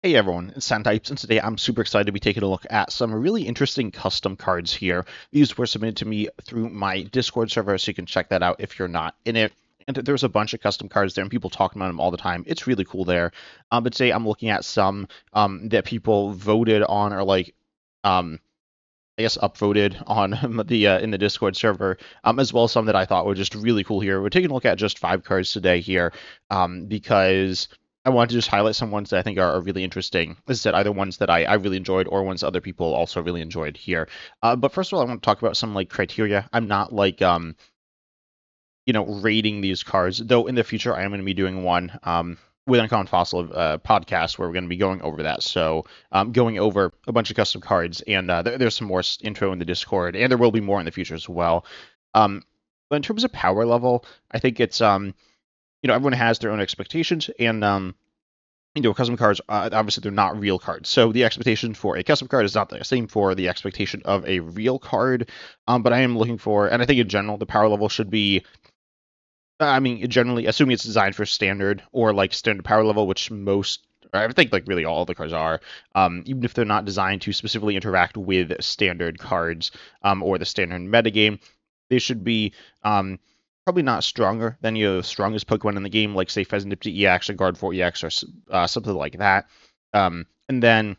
Hey everyone, it's Sandtypes, and today I'm super excited to be taking a look at some really interesting custom cards here. These were submitted to me through my Discord server, so you can check that out if you're not in it. And there's a bunch of custom cards there, and people talking about them all the time. It's really cool there. But today I'm looking at some that people voted on, or I guess upvoted on the in the Discord server, as well as some that I thought were just really cool here. We're taking a look at just 5 cards today here, because I wanted to just highlight some ones that I think are really interesting. As I said, either ones that I really enjoyed or ones other people also really enjoyed here. But first of all, I want to talk about some like criteria. I'm not like rating these cards, though in the future I am going to be doing one with Uncommon Fossil podcast where we're going to be going over that. So going over a bunch of custom cards, and there's some more info in the Discord, and there will be more in the future as well. But in terms of power level, I think it's everyone has their own expectations, and custom cards, obviously they're not real cards. So the expectation for a custom card is not the same for the expectation of a real card. But I am looking for, and I think in general, the power level should be, generally, assuming it's designed for standard or like standard power level, which most, I think like really all the cards are, even if they're not designed to specifically interact with standard cards or the standard metagame, they should be probably not stronger than the strongest Pokemon in the game, like say Pheasantipsy EX or Gardevoir EX or something like that. And then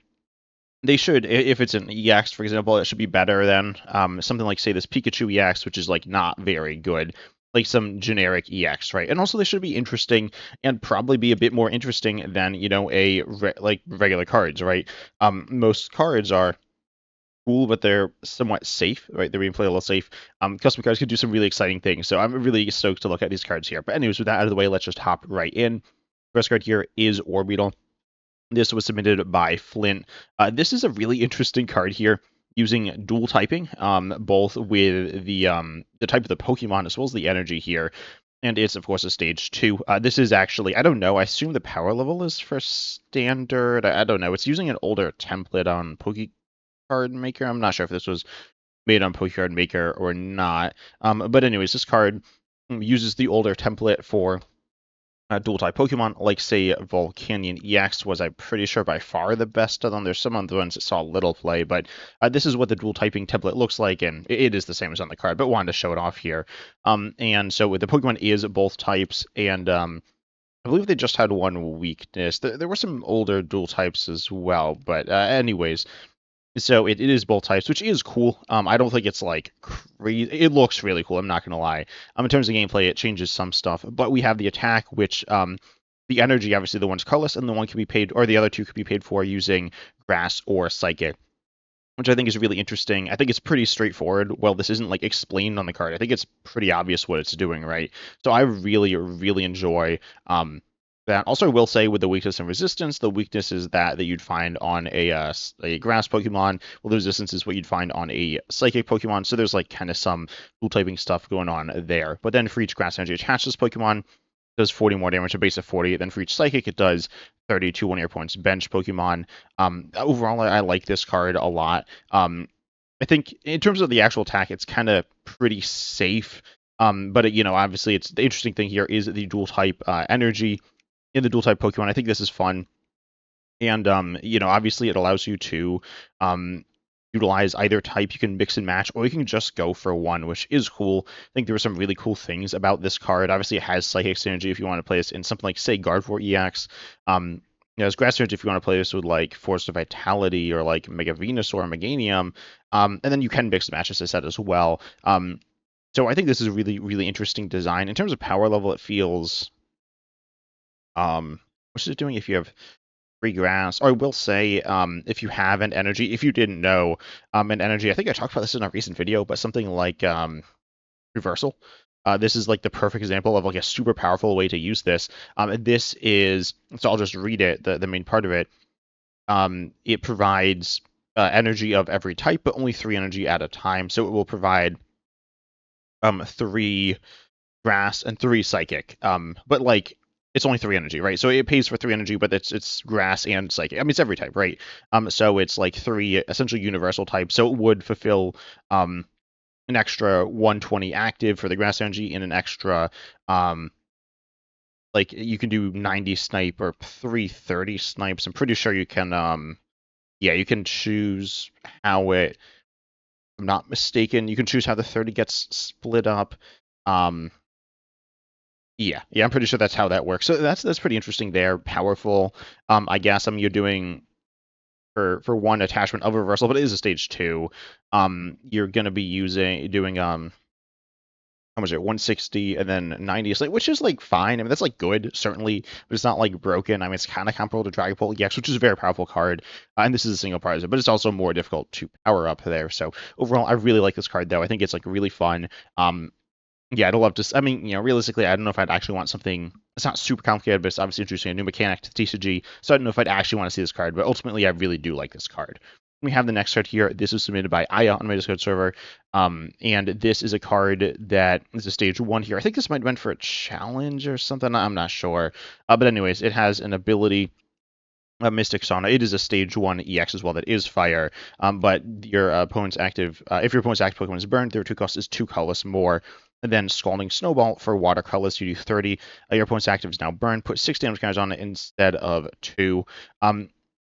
they should, if it's an EX, for example, it should be better than something like say this Pikachu EX, which is like not very good, like some generic EX, right? And also they should be interesting and probably be a bit more interesting than like regular cards, right? Most cards are cool, but they're somewhat safe, right? They're being played a little safe. Custom cards could do some really exciting things, so I'm really stoked to look at these cards here. But anyways, with that out of the way, let's just hop right in. First card here is Orbeetle. This was submitted by Flint. This is a really interesting card here, using dual typing, both with the type of the Pokemon as well as the energy here. And it's, of course, a stage 2. This is actually, I don't know, I assume the power level is for standard. I don't know. It's using an older template on Card Maker. I'm not sure if this was made on Pokecard Maker or not. But anyways, this card uses the older template for dual type Pokemon, like say Volcanion EX was, I'm pretty sure, by far the best of them. There's some other ones that saw little play, but this is what the dual typing template looks like, and it is the same as on the card, but wanted to show it off here. And so the Pokemon is both types, and I believe they just had one weakness. There were some older dual types as well, but anyways, so it is both types, which is cool. I don't think it's like crazy. It looks really cool, I'm not going to lie. In terms of gameplay, it changes some stuff, but we have the attack, which the energy, obviously the one's colorless, and the one can be paid, or the other two could be paid for using grass or psychic, which I think is really interesting. I think it's pretty straightforward. Well, this isn't like explained on the card. I think it's pretty obvious what it's doing, right? So I really, really enjoy that. Also, I will say with the weakness and resistance, the weakness is that you'd find on a grass Pokemon. Well, the resistance is what you'd find on a psychic Pokemon. So there's like kind of some dual typing stuff going on there. But then for each grass energy attached to this Pokemon, it does 40 more damage, a base of 40. Then for each psychic, it does 32 1-year points bench Pokemon. Overall, I like this card a lot. I think in terms of the actual attack, it's kind of pretty safe. But obviously, it's the interesting thing here is the dual type energy in the dual type Pokemon. I think this is fun. And, obviously it allows you to utilize either type. You can mix and match, or you can just go for one, which is cool. I think there were some really cool things about this card. Obviously, it has Psychic Synergy if you want to play this in something like, say, Gardevoir EX. As Grass Synergy if you want to play this with, like, Force of Vitality or, like, Mega Venusaur or Meganium. And then you can mix and match, as I said, as well. So I think this is a really, really interesting design. In terms of power level, it feels... what's it doing if you have free grass? Or I will say, if you have an energy, if you didn't know, an energy, I think I talked about this in a recent video, but something like reversal. This is like the perfect example of like a super powerful way to use this. This is, so I'll just read it, the main part of it. It provides energy of every type, but only 3 energy at a time. So it will provide 3 grass and 3 psychic. But like, it's only 3 energy, right? So it pays for 3 energy, but it's grass and psychic. I mean, it's every type, right? So it's like 3 essentially universal types. So it would fulfill an extra 120 active for the grass energy and an extra like you can do 90 snipe or 330 snipes. I'm pretty sure you can yeah, you can choose how it, if I'm not mistaken, you can choose how the 30 gets split up. Um yeah, I'm pretty sure that's how that works. So that's pretty interesting there. Powerful. I guess you're doing for one attachment of reversal, but it is a stage 2. You're gonna be doing how much is it? 160 and then 90 is like, which is like fine. I mean, that's like good, certainly, but it's not like broken. I mean, it's kind of comparable to Dragapult EX, which is a very powerful card. And this is a single prize, but it's also more difficult to power up there. So overall, I really like this card, though. I think it's like really fun. Yeah, I'd love to. I mean, realistically, I don't know if I'd actually want something. It's not super complicated, but it's obviously introducing a new mechanic to TCG. So I don't know if I'd actually want to see this card, but ultimately, I really do like this card. We have the next card here. This was submitted by Aya on my Discord server, and this is a card that is a stage 1 here. I think this might have been for a challenge or something. I'm not sure, but anyways, it has an ability. Mystic Sauna. It is a stage 1 EX as well that is fire, but your opponent's active, if your opponent's active Pokemon is burned, their 2 cost is 2 colorless more. And then Scalding Snowball for water colorless, you do 30. Your opponent's active is now burned. Put 6 damage counters on it instead of 2.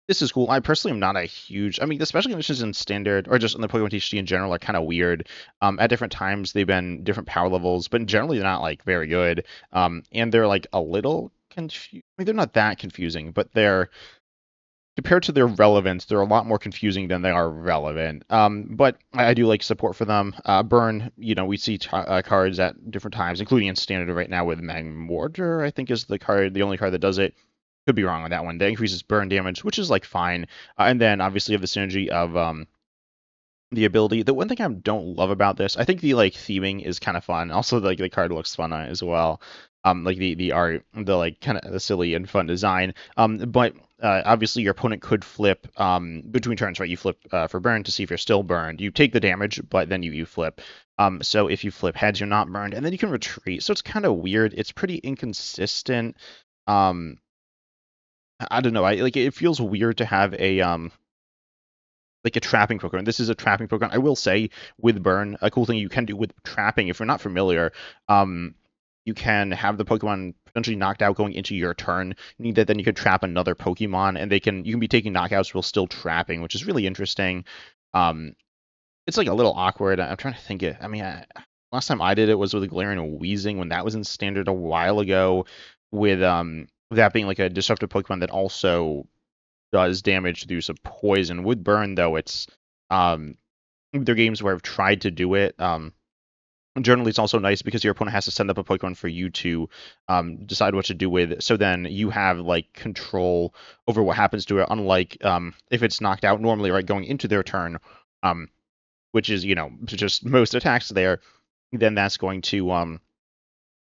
This is cool. I personally am not a huge. I mean, the special conditions in standard or just in the Pokemon TCG in general are kind of weird. At different times, they've been different power levels, but generally they're not like very good. And they're like a little confusing. I mean, they're not that confusing, but they're compared to their relevance, they're a lot more confusing than they are relevant. But I do like support for them. Burn, we see cards at different times, including in standard right now with Magmortar, I think is the only card that does it. Could be wrong on that one. That increases burn damage, which is like fine. And then obviously you have the synergy of the ability. The one thing I don't love about this, I think the like theming is kind of fun. Also, like the card looks fun as well. Like the art, the like kind of the silly and fun design. But obviously your opponent could flip between turns, right? You flip for burn to see if you're still burned. You take the damage, but then you flip. So if you flip heads, you're not burned, and then you can retreat. So it's kind of weird. It's pretty inconsistent. I don't know. It feels weird to have a like a trapping Pokemon. This is a trapping Pokemon. I will say with Burn, a cool thing you can do with trapping, if you're not familiar, you can have the Pokemon potentially knocked out going into your turn. You need that, then you could trap another Pokemon, and you can be taking knockouts while still trapping, which is really interesting. It's like a little awkward. I'm trying to think it. I mean, last time I did it was with Galarian Weezing when that was in standard a while ago, with that being like a disruptive Pokemon that also does damage through some poison. With Burn, though, it's there are games where I've tried to do it. Generally, it's also nice because your opponent has to send up a Pokemon for you to decide what to do with. So then you have like control over what happens to it. Unlike if it's knocked out normally, right, going into their turn, which is just most attacks there, then that's going to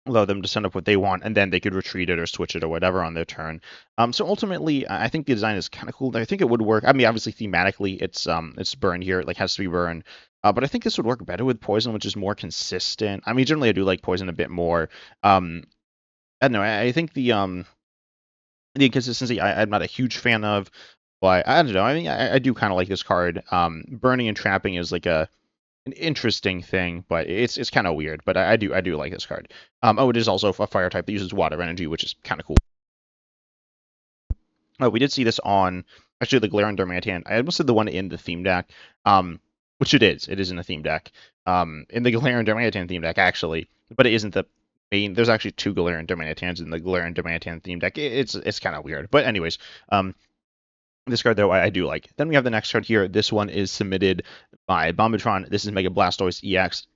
allow them to send up what they want, and then they could retreat it or switch it or whatever on their turn. So ultimately, I think the design is kind of cool. I think it would work. I mean, obviously thematically, it's burn here. It like has to be burn. But I think this would work better with poison, which is more consistent. I mean, generally I do like poison a bit more. I don't know. I think the inconsistency I'm not a huge fan of, but I don't know. I mean, I do kind of like this card. Burning and trapping is like an interesting thing, but it's kind of weird. But I do like this card. It is also a fire type that uses water energy, which is kind of cool. We did see this on actually the Galarian Darmanitan. I almost said the one in the theme deck, which it is. It is in the theme deck. In the Galarian Darmanitan theme deck actually, but it isn't the main. There's actually 2 Galarian Darmanitans in the Galarian Darmanitan theme deck. It's kind of weird, but anyways, this card, though, I do like. Then we have the next card here. This one is submitted by Bombitron. This is Mega Blastoise EX.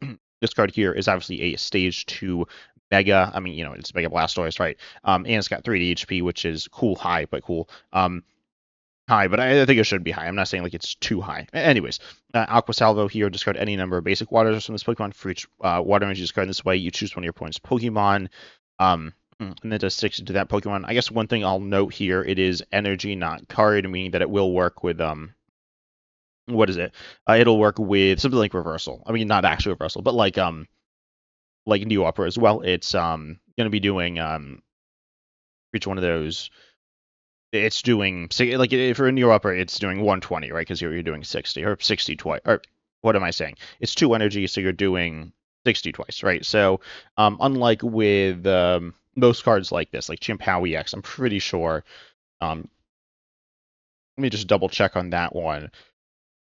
This card here is obviously a Stage 2 Mega. I mean, it's Mega Blastoise, right? And it's got 3D HP, which is cool, high, but cool. High, but I think it should be high. I'm not saying like it's too high. Anyways, Aqua Salvo here. Discard any number of basic waters from this Pokemon. For each water energy discard in this way, you choose one of your opponent's Pokemon. And then does 6 to that Pokemon. I guess one thing I'll note here, it is energy, not card, meaning that it will work with what is it? It'll work with something like reversal. I mean, not actually reversal, but like New Upper as well. It's gonna be doing each one of those. It's doing like if you're in New Upper, it's doing 120, right? Because you're doing 60 or 60 twice. Or what am I saying? It's 2 energy, so you're doing 60 twice, right? So unlike with most cards like this, like Chien-Pao EX, I'm pretty sure. Let me just double check on that one.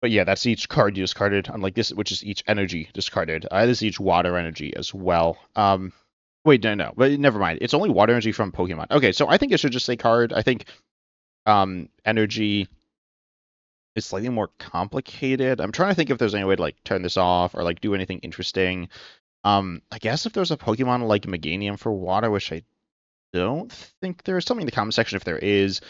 But yeah, that's each card you discarded, unlike this, which is each energy discarded. This is each water energy as well. Wait, no, but never mind. It's only water energy from Pokemon. Okay, so I think it should just say card. I think energy is slightly more complicated. I'm trying to think if there's any way to like turn this off or like do anything interesting. I guess if there's a Pokemon like Meganium for water, which I don't think there is. Tell me in the comment section if there is.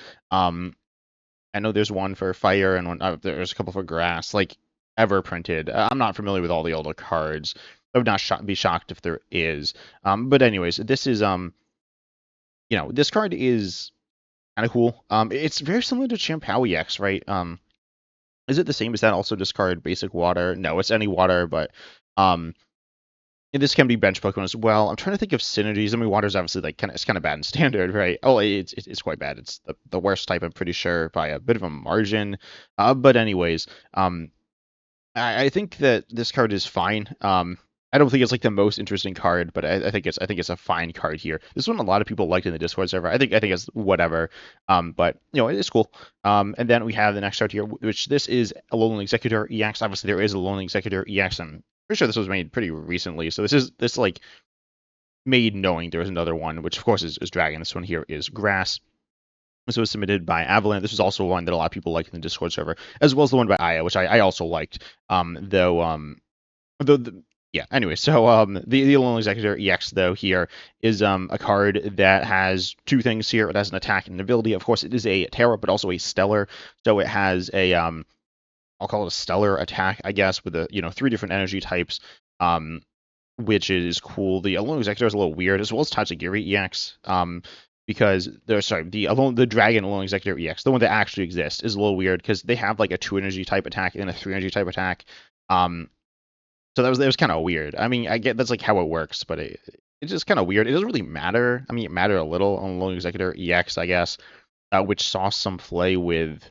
I know there's one for fire and one, there's a couple for grass, like ever printed. I'm not familiar with all the older cards. I would not be shocked if there is. But anyways, this is this card is kind of cool. It's very similar to Chien-Pao EX, right? Is it the same as that? Also discard basic water? No, it's any water, but um, this can be bench Pokemon as well. I'm trying to think of synergies. I mean, water's obviously like it's kind of bad in standard, right? Oh, it's quite bad. It's the worst type, I'm pretty sure, by a bit of a margin. But anyways, I think that this card is fine. I don't think it's like the most interesting card, but I think it's a fine card here. This one a lot of people liked in the Discord server. I think it's whatever. But it's cool. And then we have the next card here, which this is Alolan Exeggutor EX. Obviously, there is Alolan Exeggutor EX. I'm pretty sure this was made pretty recently. So this like made knowing there was another one, which of course is Dragon. This one here is Grass. This was submitted by Avalanche. This was also one that a lot of people liked in the Discord server, as well as the one by Aya, which I also liked. Yeah. Anyway, so the Alolan Exeggutor EX though here is a card that has two things here. It has an attack and an ability. Of course, it is a Terra, but also a Stellar. So it has a I'll call it a Stellar attack, I guess, with three different energy types. Which is cool. The Alolan Exeggutor is a little weird, as well as TCG EX. Because the Dragon Alolan Exeggutor EX, the one that actually exists, is a little weird because they have like a 2 energy type attack and a 3 energy type attack. So that was kind of weird. I mean, I get that's like how it works, but it's just kind of weird. It doesn't really matter. I mean, it mattered a little on Alolan Exeggutor EX, I guess, which saw some play with.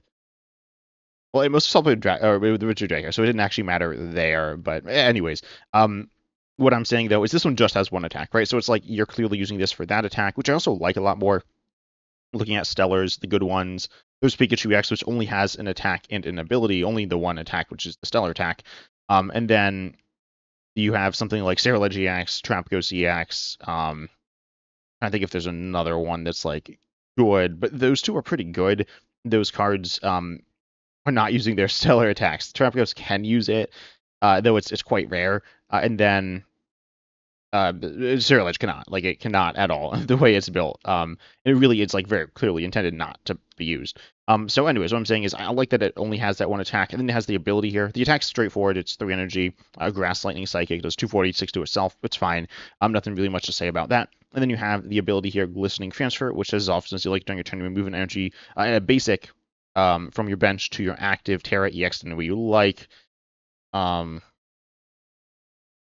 Well, it mostly saw play with Richard Draco, so it didn't actually matter there. But anyways, what I'm saying though is this one just has one attack, right? So it's like you're clearly using this for that attack, which I also like a lot more. Looking at Stellars, the good ones, there's Pikachu X, which only has an attack and an ability, only the one attack, which is the Stellar attack. And then you have something like Cerulege EX, Trapgos EX. I think if there's another one that's like good, but those two are pretty good. Those cards are not using their Stellar attacks. Trapgos can use it, though it's quite rare. And then Cerulege cannot. Like, it cannot at all, the way it's built. It really is, like, very clearly intended not to be used. So anyways, what I'm saying is I like that it only has that one attack, and then it has the ability here. The attack's straightforward. It's 3 energy. Grass, Lightning, Psychic. Does 246 to itself. It's fine. Nothing really much to say about that. And then you have the ability here, Glistening Transfer, which says as often as you like during your turn, you remove an energy in a basic from your bench to your active Terra EX in the way you like.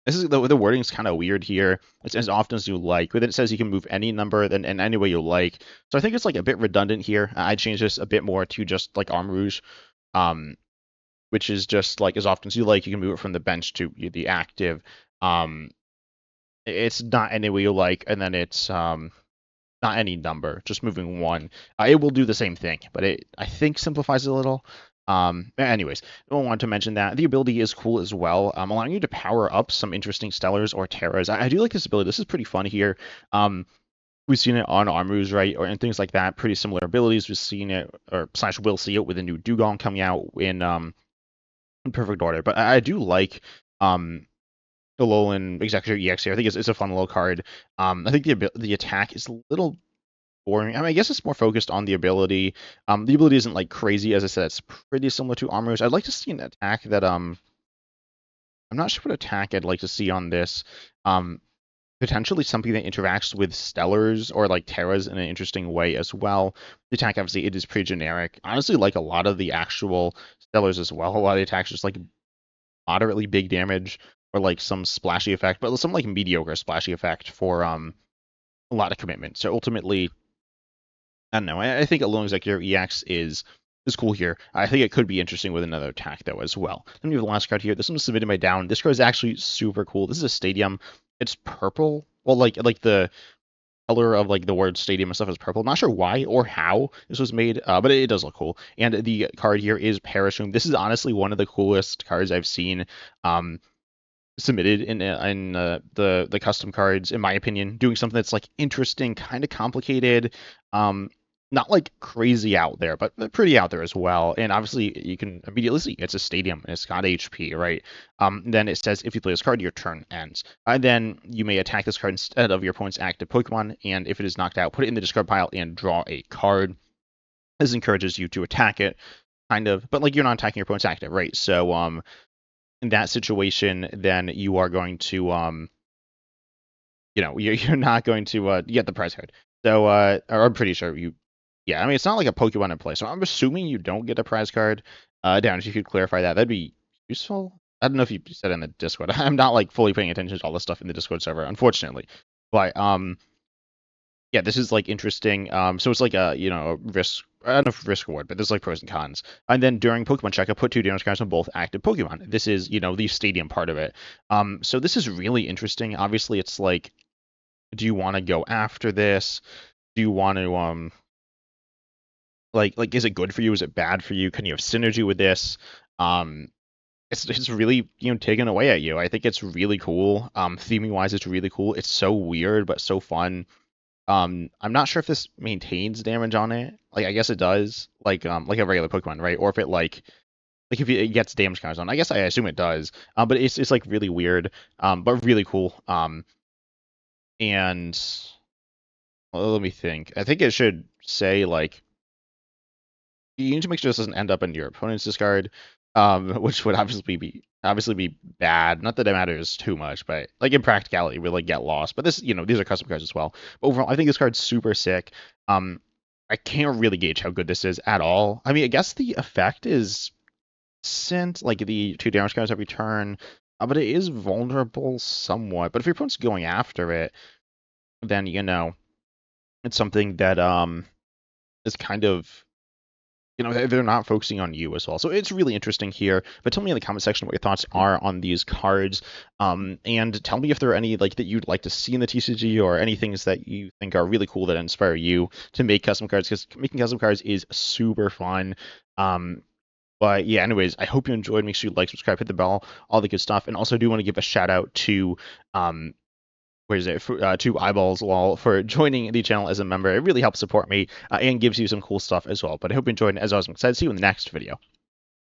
This is the wording's kind of weird here. It's as often as you like. But then it says you can move any number then in any way you like. So I think it's like a bit redundant here. I changed this a bit more to just like Armarouge, which is just like as often as you like. You can move it from the bench to the active. It's not any way you like, and then it's not any number, just moving one. It will do the same thing, but it I think simplifies it a little. Anyways, I wanted to mention that the ability is cool as well, allowing you to power up some interesting Stellars or Terras. I do like this ability. This is pretty fun here. We've seen it on Armarouge, right, and things like that. Pretty similar abilities. We've seen it, or / will see it with a new Dugong coming out in perfect order. But I do like Alolan Exeggutor EX here. I think it's a fun little card. I think the attack is a little boring. I mean, I guess it's more focused on the ability. The ability isn't like crazy. As I said, it's pretty similar to Armarouge. I'd like to see an attack that I'm not sure what attack I'd like to see on this. Potentially something that interacts with Stellars or like Terras in an interesting way as well. The attack, obviously, it is pretty generic. Honestly, like a lot of the actual Stellars as well. A lot of the attacks just like moderately big damage or like some splashy effect, but some like mediocre splashy effect for a lot of commitment. So ultimately, I don't know. I think Alolan Exeggutor EX is cool here. I think it could be interesting with another attack, though, as well. Then we have the last card here. This one was submitted by Down. This card is actually super cool. This is a Stadium. It's purple. Well, like the color of like the word stadium and stuff is purple. I'm not sure why or how this was made, but it does look cool. And the card here is Parachute. This is honestly one of the coolest cards I've seen submitted in the custom cards, in my opinion. Doing something that's like interesting, kind of complicated, not like crazy out there, but pretty out there as well. And obviously, you can immediately see it's a stadium and it's got HP, right? Then it says if you play this card, your turn ends. And then you may attack this card instead of your opponent's active Pokemon. And if it is knocked out, put it in the discard pile and draw a card. This encourages you to attack it, kind of, but like you're not attacking your opponent's active, right? So in that situation, then you are going to you're not going to get the prize card. So or I'm pretty sure you. Yeah, I mean, it's not like a Pokemon in play, so I'm assuming you don't get a prize card. Down, if you could clarify that, that'd be useful. I don't know if you said in the Discord. I'm not like fully paying attention to all the stuff in the Discord server, unfortunately. But yeah, this is like interesting. So it's like a risk, I don't know if risk reward, but there's like pros and cons. And then during Pokemon check, I put 2 damage cards on both active Pokemon. This is the stadium part of it. So this is really interesting. Obviously, it's like, do you want to go after this? Do you want to like is it good for you? Is it bad for you? Can you have synergy with this? It's really taken away at you. I think it's really cool. Theming wise, it's really cool. It's so weird but so fun. I'm not sure if this maintains damage on it. Like I guess it does. Like a regular Pokemon, right? Or if it like if it gets damage counters on. I guess I assume it does. But it's like really weird. But really cool. And well, let me think. I think it should say like you need to make sure this doesn't end up in your opponent's discard, which would obviously be bad. Not that it matters too much, but like in practicality, we like get lost. But this, these are custom cards as well. But overall, I think this card's super sick. I can't really gauge how good this is at all. I mean, I guess the effect is sent like the 2 damage cards every turn, but it is vulnerable somewhat. But if your opponent's going after it, then it's something that is kind of they're not focusing on you as well. So it's really interesting here. But tell me in the comment section what your thoughts are on these cards. And tell me if there are any like that you'd like to see in the TCG or any things that you think are really cool that inspire you to make custom cards, because making custom cards is super fun. But yeah, anyways, I hope you enjoyed. Make sure you like, subscribe, hit the bell, all the good stuff. And also do want to give a shout out to to Eyeballs Lol for joining the channel as a member. It really helps support me and gives you some cool stuff as well. But I hope you enjoyed, and as always, I'm excited to see you in the next video.